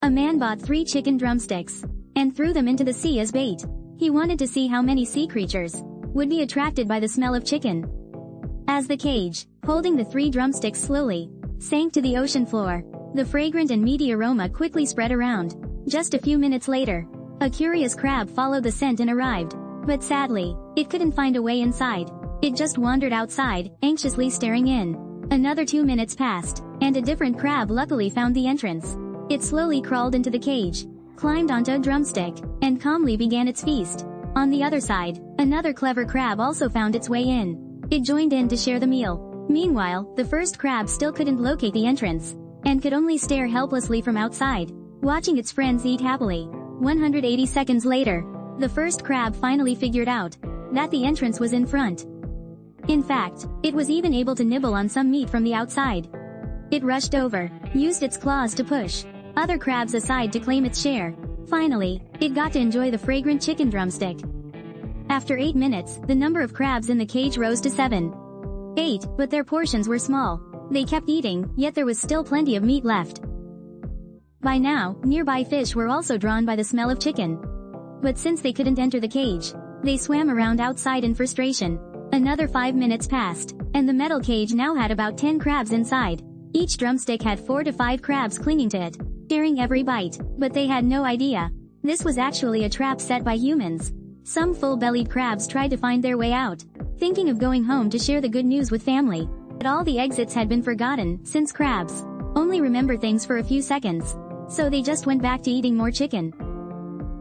A man bought 3 chicken drumsticks and threw them into the sea as bait. He wanted to see how many sea creatures would be attracted by the smell of chicken. As the cage, holding the 3 drumsticks slowly, sank to the ocean floor, the fragrant and meaty aroma quickly spread around. Just a few minutes later, a curious crab followed the scent and arrived. But sadly, it couldn't find a way inside. It just wandered outside, anxiously staring in. Another 2 minutes passed, and a different crab luckily found the entrance. It slowly crawled into the cage, climbed onto a drumstick, and calmly began its feast. On the other side, another clever crab also found its way in. It joined in to share the meal. Meanwhile, the first crab still couldn't locate the entrance, and could only stare helplessly from outside, watching its friends eat happily. 180 seconds later, the first crab finally figured out that the entrance was in front. In fact, it was even able to nibble on some meat from the outside. It rushed over, used its claws to push other crabs aside to claim its share. Finally, it got to enjoy the fragrant chicken drumstick. After 8 minutes, the number of crabs in the cage rose to 7. 8, but their portions were small. They kept eating, yet there was still plenty of meat left. By now, nearby fish were also drawn by the smell of chicken. But since they couldn't enter the cage, they swam around outside in frustration. Another 5 minutes passed, and the metal cage now had about 10 crabs inside. Each drumstick had 4 to 5 crabs clinging to it, sharing every bite, but they had no idea this was actually a trap set by humans. Some full-bellied crabs tried to find their way out, thinking of going home to share the good news with family. But all the exits had been forgotten, since crabs only remember things for a few seconds. So they just went back to eating more chicken.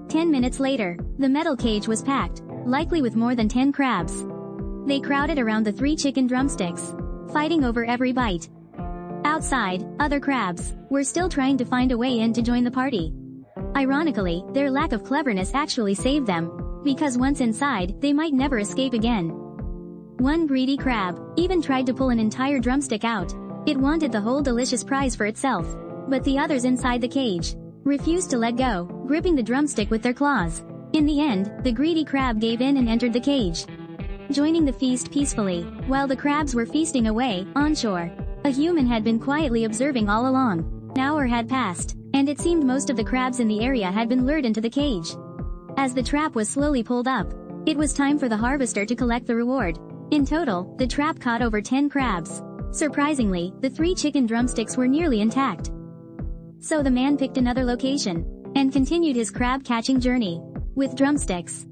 10 minutes later, the metal cage was packed, likely with more than 10 crabs. They crowded around the 3 chicken drumsticks, fighting over every bite. Outside, other crabs were still trying to find a way in to join the party. Ironically, their lack of cleverness actually saved them, because once inside, they might never escape again. One greedy crab even tried to pull an entire drumstick out. It wanted the whole delicious prize for itself. But the others inside the cage refused to let go, gripping the drumstick with their claws. In the end, the greedy crab gave in and entered the cage, joining the feast peacefully. While the crabs were feasting away, onshore, a human had been quietly observing all along. An hour had passed, and it seemed most of the crabs in the area had been lured into the cage. As the trap was slowly pulled up, it was time for the harvester to collect the reward. In total, the trap caught over 10 crabs. Surprisingly, the 3 chicken drumsticks were nearly intact. So the man picked another location and continued his crab-catching journey with drumsticks.